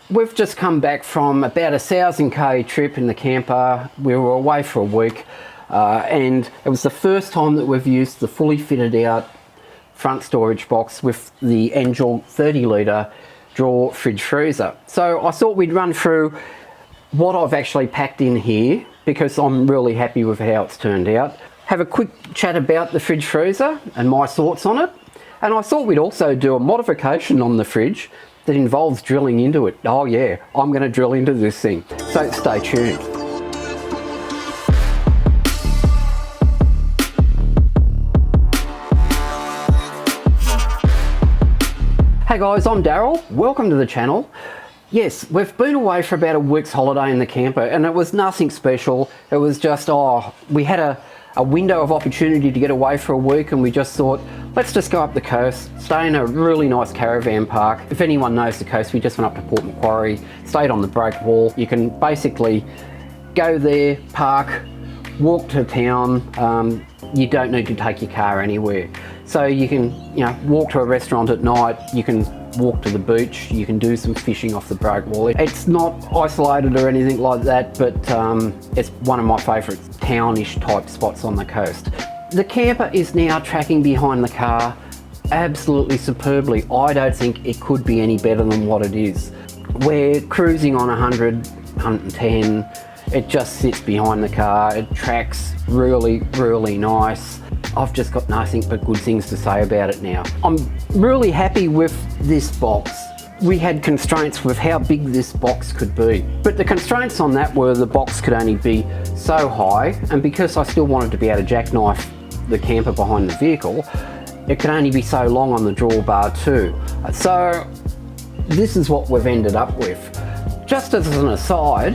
We've just come back from about a 1,000k trip in the camper. We were away for a week and it was the first time that we've used the fully fitted out front storage box with the Engel 30-litre drawer fridge freezer. So I thought we'd run through what I've actually packed in here because I'm really happy with how it's turned out. Have a quick chat about the fridge freezer and my thoughts on it. And I thought we'd also do a modification on the fridge that involves drilling into it. Oh yeah, I'm going to drill into this thing. So stay tuned. Hey guys, I'm Daryl. Welcome to the channel. Yes, we've been away for about a week's holiday in the camper and it was nothing special. It was just, we had a window of opportunity to get away for a week and we just thought, let's just go up the coast, stay in a really nice caravan park. If anyone knows the coast, we just went up to Port Macquarie, stayed on the break wall. You can basically go there, park, walk to town. You don't need to take your car anywhere. So you can, walk to a restaurant at night, you can walk to the beach, you can do some fishing off the break wall. It's not isolated or anything like that, but it's one of my favourite townish type spots on the coast. The camper is now tracking behind the car absolutely superbly. I don't think it could be any better than what it is. We're cruising on 100, 110. It just sits behind the car. It tracks really, really nice. I've just got nothing but good things to say about it now. I'm really happy with this box. We had constraints with how big this box could be, but the constraints on that were the box could only be so high, and because I still wanted to be able to jackknife the camper behind the vehicle, it could only be so long on the drawbar too. So this is what we've ended up with. Just as an aside,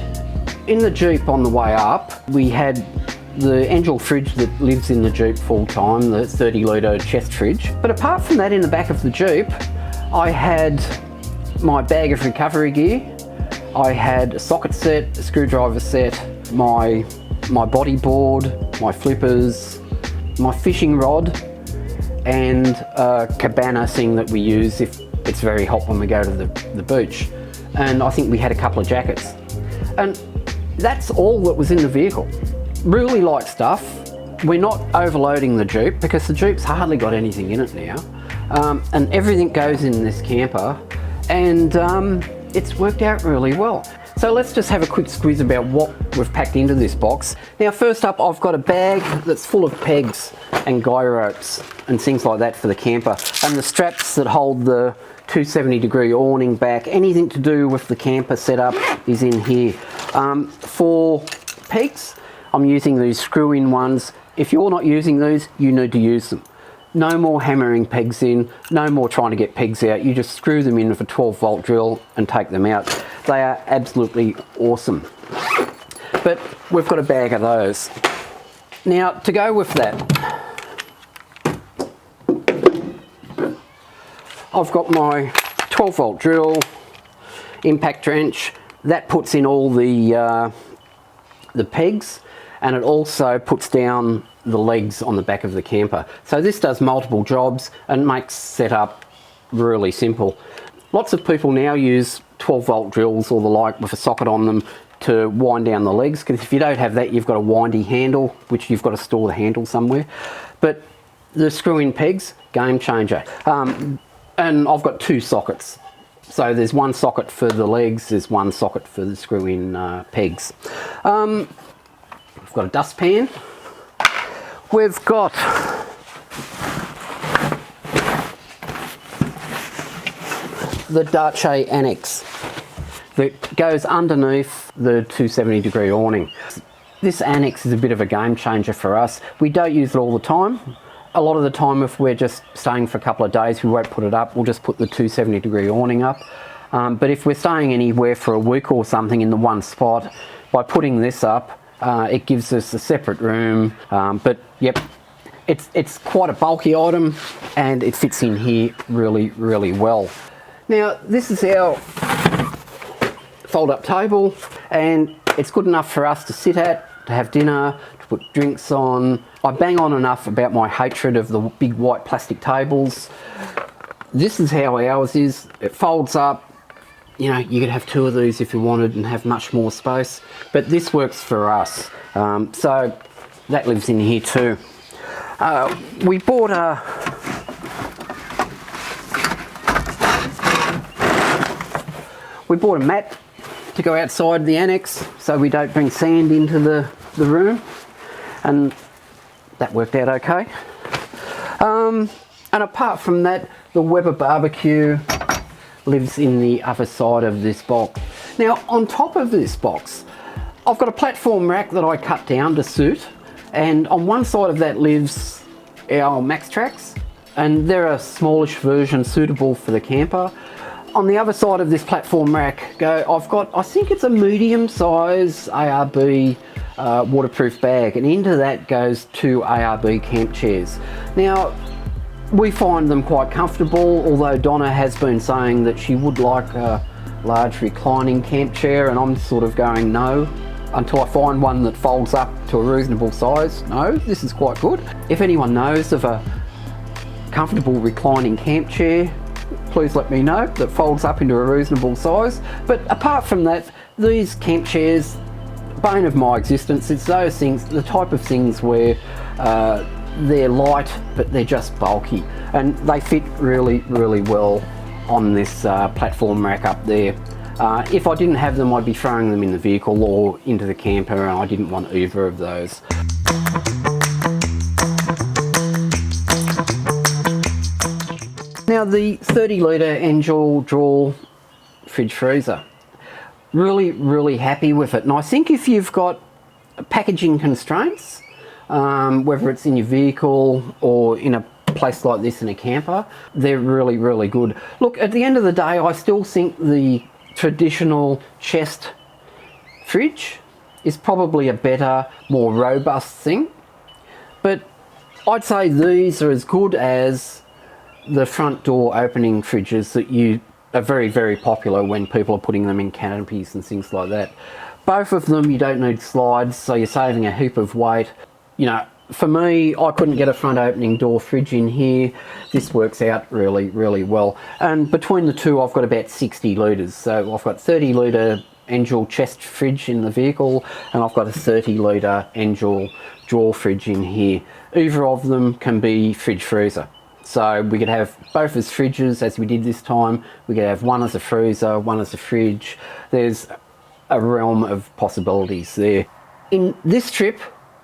in the Jeep on the way up, we had the Engel fridge that lives in the Jeep full time, the 30-litre chest fridge. But apart from that, in the back of the Jeep, I had my bag of recovery gear. I had a socket set, a screwdriver set, my body board, my flippers, my fishing rod, and a cabana thing that we use if it's very hot when we go to the beach. And I think we had a couple of jackets. And that's all that was in the vehicle. Really light stuff. We're not overloading the Jeep because the Jeep's hardly got anything in it now. And everything goes in this camper and it's worked out really well. So let's just have a quick squeeze about what we've packed into this box. Now first up, I've got a bag that's full of pegs and guy ropes and things like that for the camper, and the straps that hold the 270-degree awning back. Anything to do with the camper setup is in here. For pegs, I'm using these screw-in ones. If you're not using these, you need to use them. No more hammering pegs in, no more trying to get pegs out. You just screw them in with a 12-volt drill and take them out. They are absolutely awesome. But we've got a bag of those. Now, to go with that, I've got my 12-volt drill, impact wrench. That puts in all the pegs, and it also puts down the legs on the back of the camper. So this does multiple jobs and makes setup really simple. Lots of people now use 12-volt drills or the like with a socket on them to wind down the legs, because if you don't have that, you've got a windy handle, which you've got to store the handle somewhere. But the screw-in pegs, game changer. And I've got two sockets. So there's one socket for the legs, there's one socket for the screw-in pegs. We've got a dustpan. We've got the Darche annex that goes underneath the 270-degree awning. This annex is a bit of a game changer for us. We don't use it all the time. A lot of the time, if we're just staying for a couple of days, we won't put it up. We'll just put the 270-degree awning up. But if we're staying anywhere for a week or something in the one spot, by putting this up, it gives us a separate room. But yep, it's quite a bulky item and it fits in here really, really well. Now, this is our fold-up table, and it's good enough for us to sit at, to have dinner, to put drinks on. I bang on enough about my hatred of the big white plastic tables. This is how ours is. It folds up, you know, you could have 2 of these if you wanted and have much more space, but this works for us. So that lives in here too. We bought a mat to go outside the annex so we don't bring sand into the room, and that worked out okay. And apart from that, the Weber barbecue lives in the other side of this box. Now on top of this box, I've got a platform rack that I cut down to suit, and on one side of that lives our Max Tracks, and they're a smallish version suitable for the camper. On the other side of this platform rack, I've got, I think it's a medium size ARB waterproof bag, and into that goes 2 ARB camp chairs. Now, we find them quite comfortable, although Donna has been saying that she would like a large reclining camp chair, and I'm sort of going no, until I find one that folds up to a reasonable size. No, this is quite good. If anyone knows of a comfortable reclining camp chair, please let me know, that folds up into a reasonable size. But apart from that, these camp chairs, bane of my existence. It's those things, the type of things where they're light but they're just bulky, and they fit really, really well on this platform rack up there. If I didn't have them, I'd be throwing them in the vehicle or into the camper, and I didn't want either of those. Now the 30-litre Engel Drawer Fridge freezer, really happy with it. And I think if you've got packaging constraints, whether it's in your vehicle or in a place like this in a camper, they're really good. Look, at the end of the day, I still think the traditional chest fridge is probably a better, more robust thing, but I'd say these are as good as the front door opening fridges that are very popular when people are putting them in canopies and things like that. Both of them, you don't need slides, so you're saving a heap of weight. You know, for me, I couldn't get a front opening door fridge in here. This works out really well. And between the two, I've got about 60 litres. So I've got 30-litre Engel chest fridge in the vehicle, and I've got a 30-litre Engel drawer fridge in here. Either of them can be fridge freezer. So we could have both as fridges, as we did this time. We could have one as a freezer, one as a fridge. There's a realm of possibilities there. In this trip,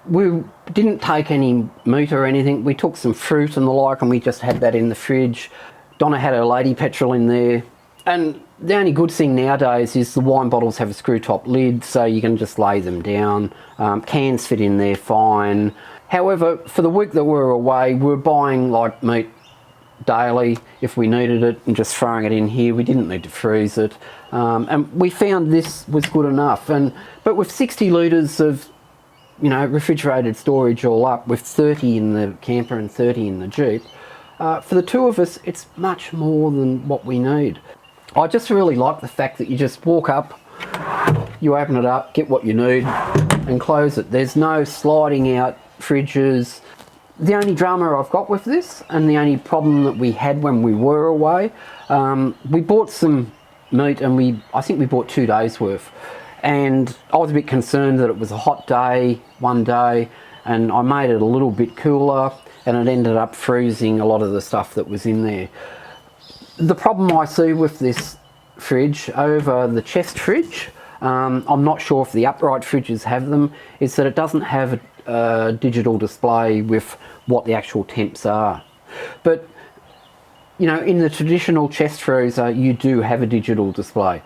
we didn't take any meat or anything. We took some fruit and the like, and we just had that in the fridge. Donna had her lady petrol in there. And the only good thing nowadays is the wine bottles have a screw top lid, so you can just lay them down. Cans fit in there fine. However, for the week that we were away, we were buying like meat daily if we needed it and just throwing it in here. We didn't need to freeze it. And we found this was good enough. But with 60 litres of, you know, refrigerated storage all up, with 30 in the camper and 30 in the Jeep, for the two of us, it's much more than what we need. I just really like the fact that you just walk up, you open it up, get what you need and close it. There's no sliding out fridges. The only drama I've got with this, and the only problem that we had when we were away, we bought some meat, and I think we bought 2 days worth, and I was a bit concerned that it was a hot day one day, and I made it a little bit cooler, and it ended up freezing a lot of the stuff that was in there. The problem I see with this fridge over the chest fridge, I'm not sure if the upright fridges have them, is that it doesn't have a digital display with what the actual temps are. But you know, in the traditional chest freezer, you do have a digital display.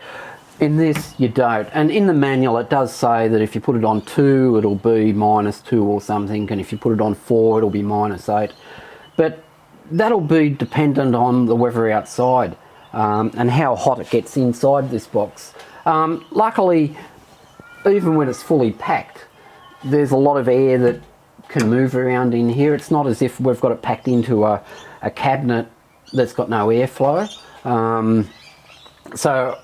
In this, you don't. And in the manual, it does say that if you put it on 2, it'll be -2 or something, and if you put it on 4, it'll be -8. But that'll be dependent on the weather outside and how hot it gets inside this box. Luckily, even when it's fully packed, there's a lot of air that can move around in here. It's not as if we've got it packed into a cabinet that's got no airflow. So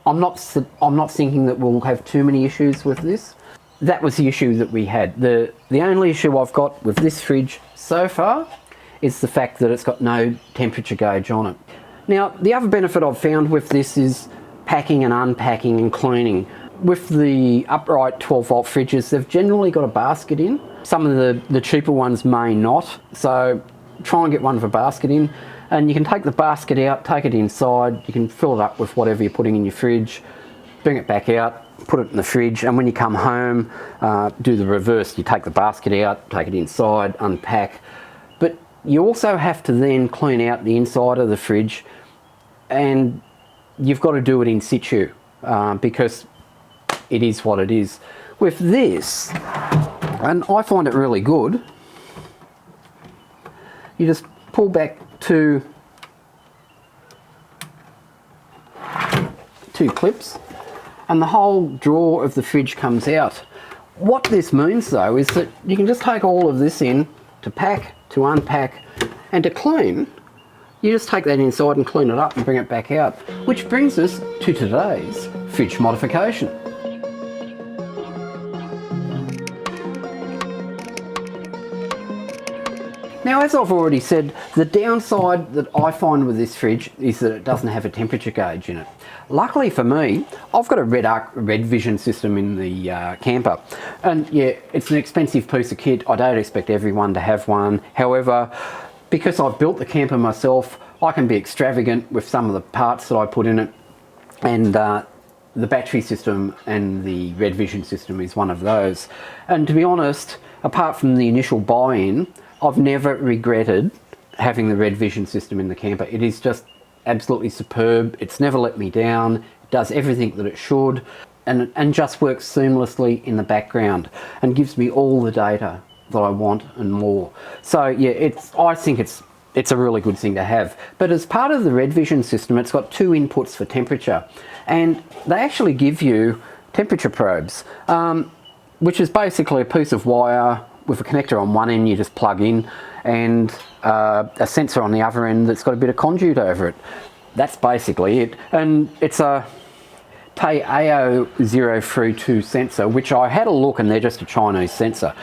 I'm not thinking that we'll have too many issues with this. That was the issue that we had. The only issue I've got with this fridge so far is the fact that it's got no temperature gauge on it. Now, the other benefit I've found with this is packing and unpacking and cleaning. With the upright 12-volt fridges, they've generally got a basket in. Some of the cheaper ones may not, so try and get one with a basket in, and you can take the basket out, take it inside, you can fill it up with whatever you're putting in your fridge, bring it back out, put it in the fridge, and when you come home, do the reverse. You take the basket out, take it inside, unpack. But you also have to then clean out the inside of the fridge, and you've got to do it in situ because it is what it is. With this, and I find it really good, you just pull back two clips and the whole drawer of the fridge comes out. What this means though is that you can just take all of this in to pack, to unpack, and to clean. You just take that inside and clean it up and bring it back out. Which brings us to today's fridge modification. Now, as I've already said, the downside that I find with this fridge is that it doesn't have a temperature gauge in it. Luckily for me, I've got a Redarc Redvision system in the camper. And yeah, it's an expensive piece of kit. I don't expect everyone to have one. However, because I've built the camper myself, I can be extravagant with some of the parts that I put in it. And the battery system and the Redvision system is one of those. And to be honest, apart from the initial buy-in, I've never regretted having the Redvision system in the camper. It is just absolutely superb. It's never let me down. It does everything that it should, and just works seamlessly in the background and gives me all the data that I want and more. So yeah, I think it's a really good thing to have. But as part of the Redvision system, it's got two inputs for temperature, and they actually give you temperature probes, which is basically a piece of wire with a connector on one end you just plug in, and a sensor on the other end that's got a bit of conduit over it. That's basically it. And it's a TAI AO032 sensor, which I had a look, and they're just a Chinese sensor.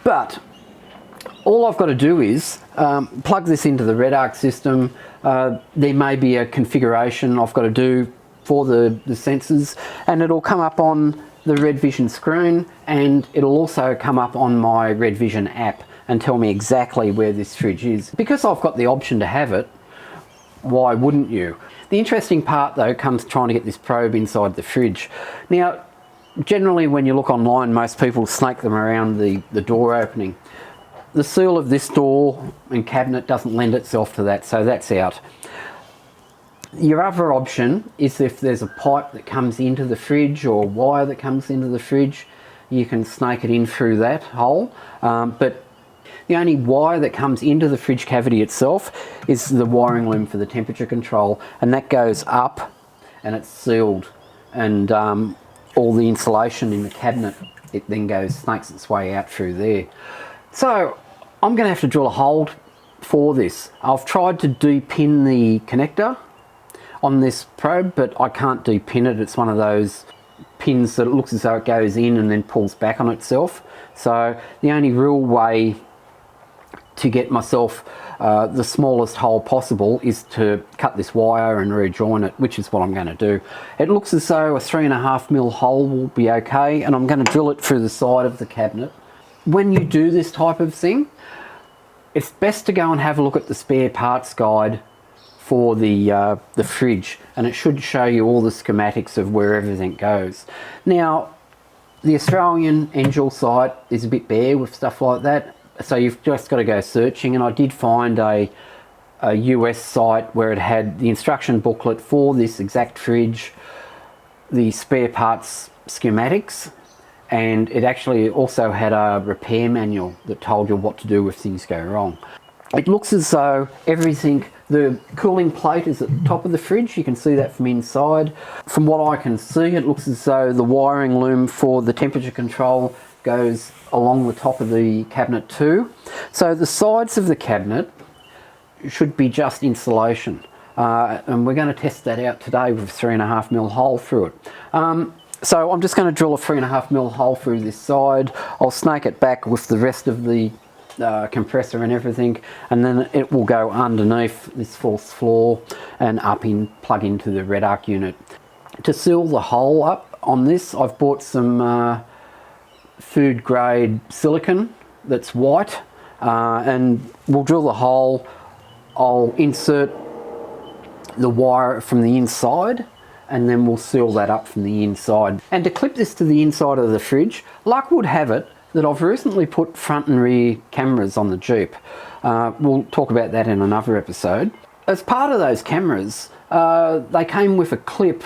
But all I've got to do is plug this into the Redarc system. There may be a configuration I've got to do for the sensors, and it'll come up on the Redvision screen, and it'll also come up on my Redvision app and tell me exactly where this fridge is. Because I've got the option to have it, why wouldn't you? The interesting part though comes trying to get this probe inside the fridge. Now, generally when you look online, most people snake them around the door opening. The seal of this door and cabinet doesn't lend itself to that, so that's out. Your other option is if there's a pipe that comes into the fridge or a wire that comes into the fridge, you can snake it in through that hole. But the only wire that comes into the fridge cavity itself is the wiring loom for the temperature control, and that goes up and it's sealed, and all the insulation in the cabinet, it then snakes its way out through there. So I'm going to have to drill a hole for this. I've tried to de-pin the connector on this probe, but I can't de-pin it. It's one of those pins that it looks as though it goes in and then pulls back on itself. So the only real way to get myself the smallest hole possible is to cut this wire and rejoin it, which is what I'm going to do. It looks as though a 3.5mm hole will be okay, and I'm going to drill it through the side of the cabinet. When you do this type of thing, it's best to go and have a look at the spare parts guide for the fridge, and it should show you all the schematics of where everything goes. Now, the Australian Engel site is a bit bare with stuff like that, so you've just got to go searching, and I did find a US site where it had the instruction booklet for this exact fridge, the spare parts schematics, and it actually also had a repair manual that told you what to do if things go wrong. It looks as though everything, the cooling plate is at the top of the fridge. You can see that from inside. From what I can see, it looks as though the wiring loom for the temperature control goes along the top of the cabinet too. So the sides of the cabinet should be just insulation. And we're going to test that out today with a 3.5mm hole through it. So I'm just going to drill a 3.5mm hole through this side. I'll snake it back with the rest of the compressor and everything, and then it will go underneath this false floor and up plug into the Redarc unit. To seal the hole up on this, I've bought some food grade silicone that's white, and we'll drill the hole. I'll insert the wire from the inside and then we'll seal that up from the inside. And to clip this to the inside of the fridge, luck would have it that I've recently put front and rear cameras on the Jeep. We'll talk about that in another episode. As part of those cameras, they came with a clip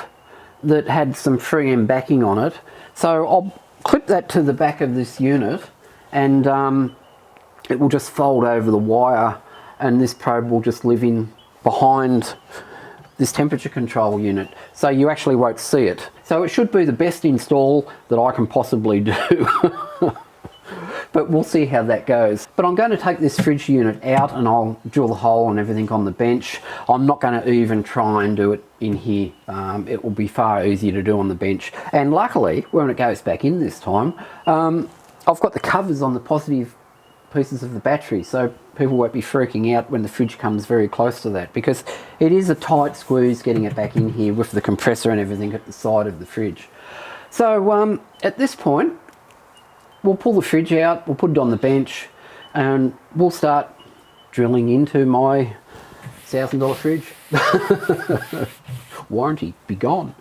that had some 3M backing on it. So I'll clip that to the back of this unit, and it will just fold over the wire, and this probe will just live in behind this temperature control unit, so you actually won't see it. So it should be the best install that I can possibly do. But we'll see how that goes. But I'm going to take this fridge unit out and I'll drill the hole and everything on the bench. I'm not going to even try and do it in here. It will be far easier to do on the bench. And luckily, when it goes back in this time, I've got the covers on the positive pieces of the battery, so people won't be freaking out when the fridge comes very close to that, because it is a tight squeeze getting it back in here with the compressor and everything at the side of the fridge. So at this point, we'll pull the fridge out, we'll put it on the bench, and we'll start drilling into my $1,000 fridge. Warranty be gone.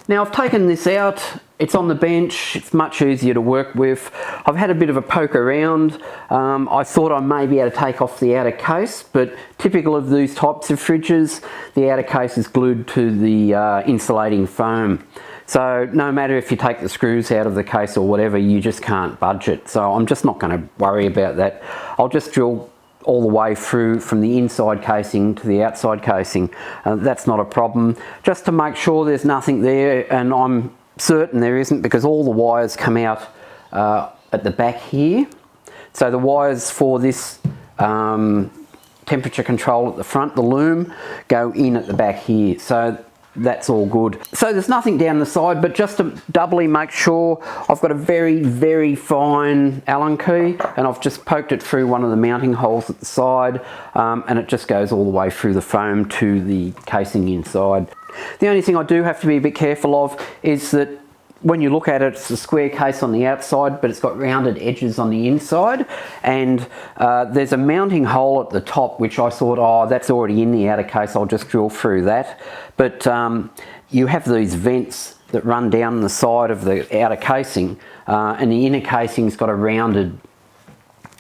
Now I've taken this out, it's on the bench, it's much easier to work with. I've had a bit of a poke around. I thought I may be able to take off the outer case, but typical of these types of fridges, the outer case is glued to the insulating foam. So no matter if you take the screws out of the case or whatever, you just can't budge it. So I'm just not going to worry about that. I'll just drill all the way through from the inside casing to the outside casing. That's not a problem. Just to make sure there's nothing there, and I'm certain there isn't, because all the wires come out at the back here. So the wires for this temperature control at the front, the loom, go in at the back here. So that's all good. So there's nothing down the side, but just to doubly make sure, I've got a very, very fine Allen key, and I've just poked it through one of the mounting holes at the side, and it just goes all the way through the foam to the casing inside. The only thing I do have to be a bit careful of is that when you look at it, it's a square case on the outside, but it's got rounded edges on the inside, and there's a mounting hole at the top, which I thought, oh, that's already in the outer case, I'll just drill through that. But you have these vents that run down the side of the outer casing, and the inner casing's got a rounded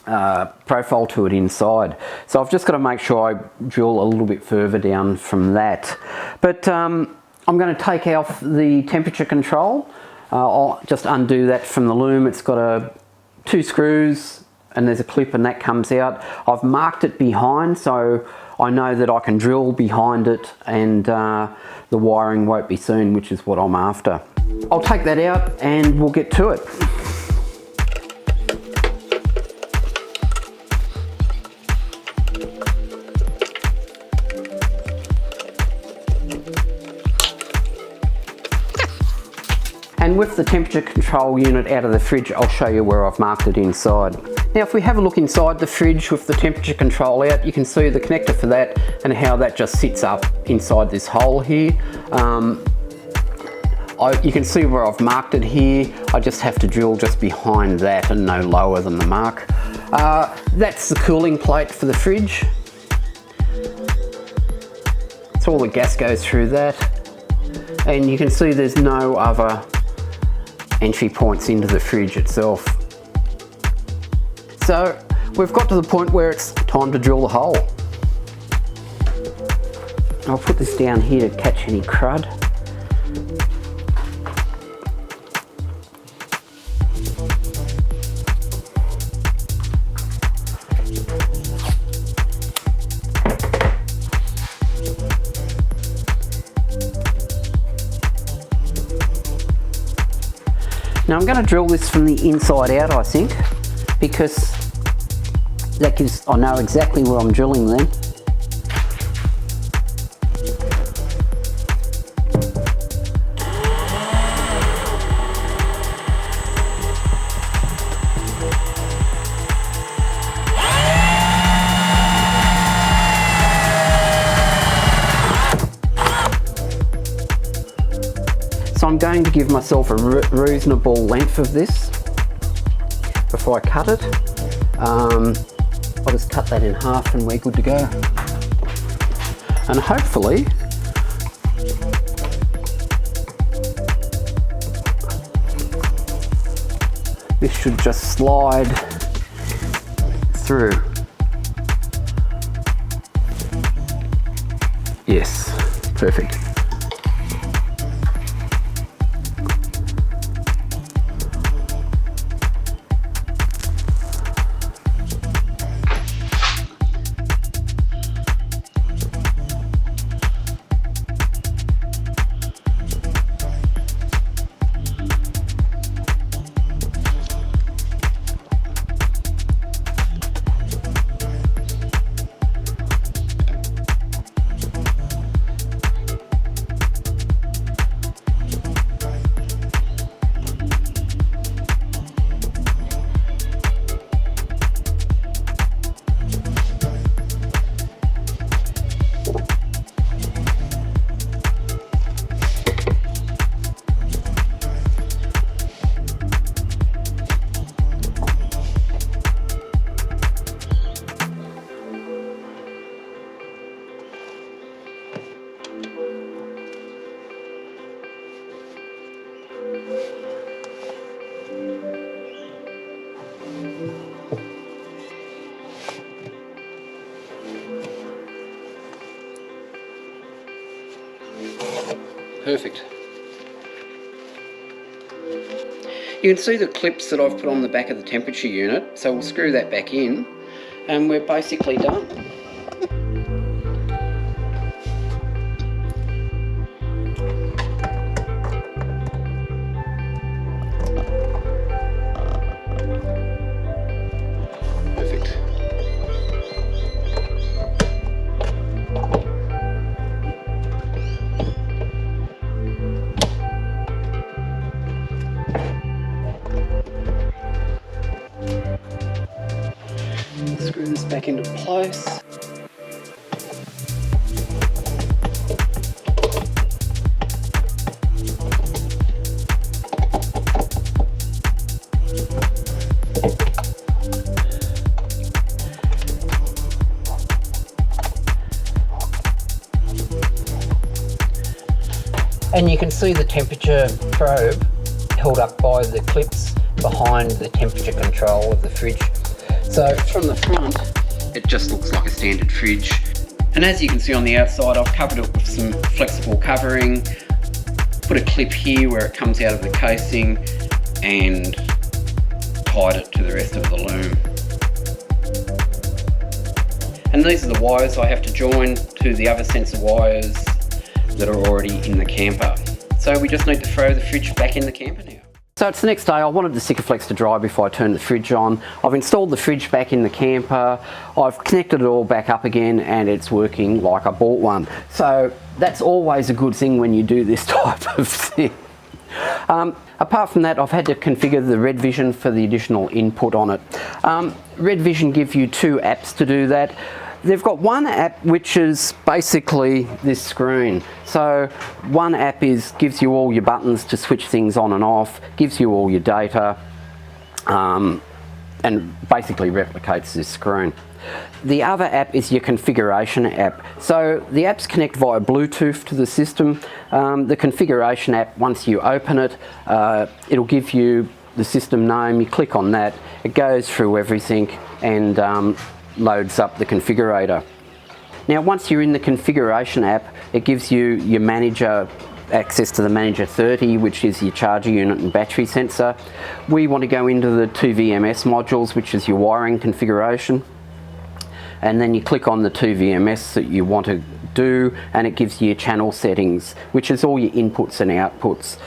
profile to it inside. So I've just got to make sure I drill a little bit further down from that. But I'm going to take off the temperature control. I'll just undo that from the loom. It's got two screws and there's a clip, and that comes out. I've marked it behind, so I know that I can drill behind it, and the wiring won't be seen, which is what I'm after. I'll take that out and we'll get to it. And with the temperature control unit out of the fridge, I'll show you where I've marked it inside. Now if we have a look inside the fridge with the temperature control out, you can see the connector for that and how that just sits up inside this hole here. You can see where I've marked it here. I just have to drill just behind that and no lower than the mark. That's the cooling plate for the fridge. So all the gas goes through that. And you can see there's no other entry points into the fridge itself. So we've got to the point where it's time to drill the hole. I'll put this down here to catch any crud. Now I'm going to drill this from the inside out, I think, because that gives, I know exactly where I'm drilling then. I'm going to give myself a reasonable length of this before I cut it. I'll just cut that in half and we're good to go. And hopefully this should just slide through. Yes, perfect. Perfect. You can see the clips that I've put on the back of the temperature unit, so we'll screw that back in and we're basically done. Screw this back into place. And you can see the temperature probe held up by the clips behind the temperature control of the fridge. So from the front, it just looks like a standard fridge. And as you can see on the outside, I've covered it with some flexible covering, put a clip here where it comes out of the casing and tied it to the rest of the loom. And these are the wires I have to join to the other sensor wires that are already in the camper. So we just need to throw the fridge back in the camper now. So it's the next day. I wanted the Sikaflex to dry before I turned the fridge on. I've installed the fridge back in the camper. I've connected it all back up again and it's working like I bought one. So that's always a good thing when you do this type of thing. Apart from that, I've had to configure the Redvision for the additional input on it. Redvision gives you two apps to do that. They've got one app which is basically this screen. So one app gives you all your buttons to switch things on and off, gives you all your data, and basically replicates this screen. The other app is your configuration app. So the apps connect via Bluetooth to the system. The configuration app, once you open it, it'll give you the system name. You click on that, it goes through everything and loads up the configurator. Now once you're in the configuration app, it gives you your manager, access to the Manager 30, which is your charger unit and battery sensor. We want to go into the 2 VMS modules, which is your wiring configuration, and then you click on the 2 VMS that you want to do and it gives you your channel settings, which is all your inputs and outputs.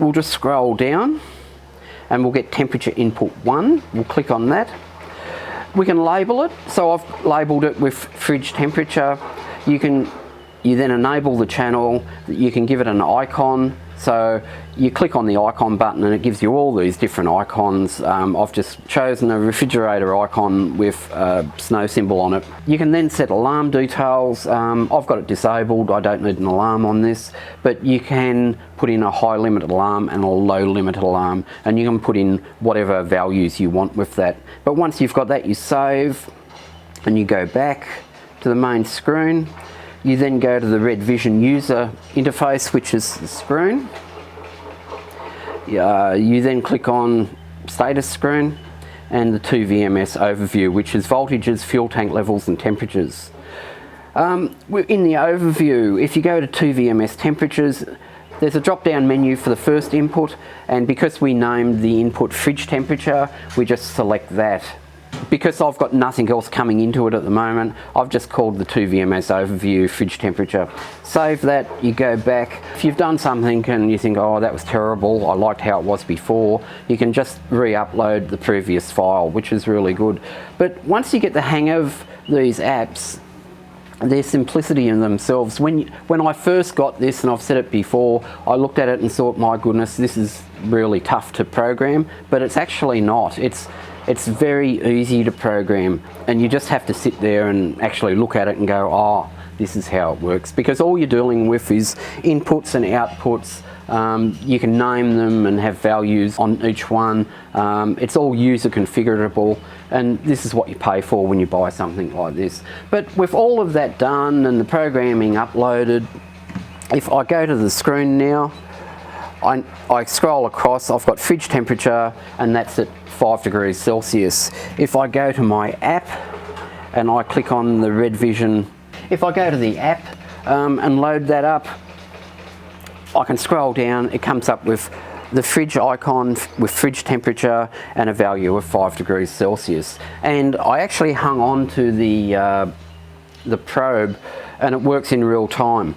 We'll just scroll down and we'll get temperature input 1. We'll click on that. We can label it, so I've labelled it with fridge temperature. You then enable the channel, you can give it an icon So you click on the icon button and it gives you all these different icons. I've just chosen a refrigerator icon with a snow symbol on it. You can then set alarm details. I've got it disabled, I don't need an alarm on this, but you can put in a high limit alarm and a low limit alarm, and you can put in whatever values you want with that. But once you've got that, you save and you go back to the main screen. You then go to the Redvision user interface, which is the screen. You then click on status screen and the 2VMS overview, which is voltages, fuel tank levels and temperatures. In the overview, if you go to 2VMS temperatures, there's a drop down menu for the first input, and because we named the input fridge temperature, we just select that. Because I've got nothing else coming into it at the moment, I've just called the 2VMS overview fridge temperature. Save that, you go back. If you've done something and you think, oh, that was terrible, I liked how it was before, you can just re-upload the previous file, which is really good. But once you get the hang of these apps, their simplicity in themselves. When I first got this, and I've said it before, I looked at it and thought, my goodness, this is really tough to program, but it's actually not. It's very easy to program, and you just have to sit there and actually look at it and go, oh, this is how it works. Because all you're dealing with is inputs and outputs. You can name them and have values on each one. It's all user configurable, and this is what you pay for when you buy something like this. But with all of that done and the programming uploaded, if I go to the screen now, I scroll across, I've got fridge temperature, and that's at 5 degrees Celsius. If I go to my app and I click on the Redvision, if I go to the app and load that up, I can scroll down, it comes up with the fridge icon with fridge temperature and a value of 5 degrees Celsius. And I actually hung on to the probe, and it works in real time.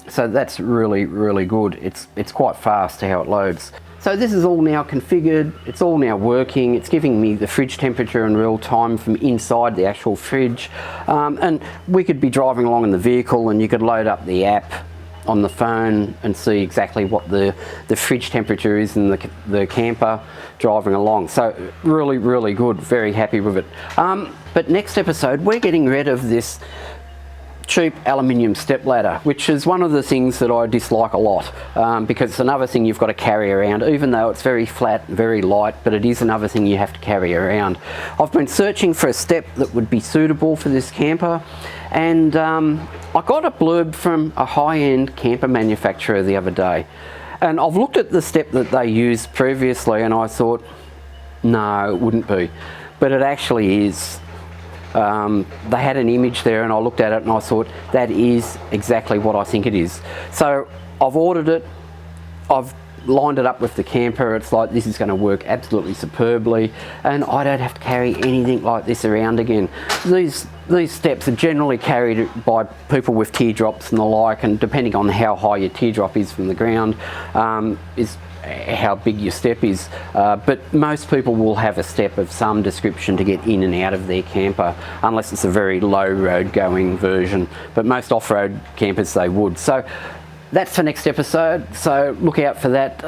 So that's really, really good. It's quite fast how it loads. So this is all now configured, it's all now working, it's giving me the fridge temperature in real time from inside the actual fridge. And we could be driving along in the vehicle and you could load up the app on the phone and see exactly what the fridge temperature is in the camper driving along. So really, really good, very happy with it. But next episode, we're getting rid of this cheap aluminium step ladder, which is one of the things that I dislike a lot, because it's another thing you've got to carry around, even though it's very flat, very light, but it is another thing you have to carry around. I've been searching for a step that would be suitable for this camper, and I got a blurb from a high-end camper manufacturer the other day, and I've looked at the step that they used previously and I thought, no, it wouldn't be, but it actually is. They had an image there and I looked at it and I thought, that is exactly what I think it is. So I've ordered it, I've lined it up with the camper. It's like, this is going to work absolutely superbly, and I don't have to carry anything like this around again. These steps are generally carried by people with teardrops and the like, and depending on how high your teardrop is from the ground is how big your step is, but most people will have a step of some description to get in and out of their camper, unless it's a very low road going version, but most off-road campers they would. So that's for next episode, so look out for that.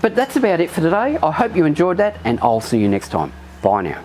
But that's about it for today. I hope you enjoyed that, and I'll see you next time. Bye now.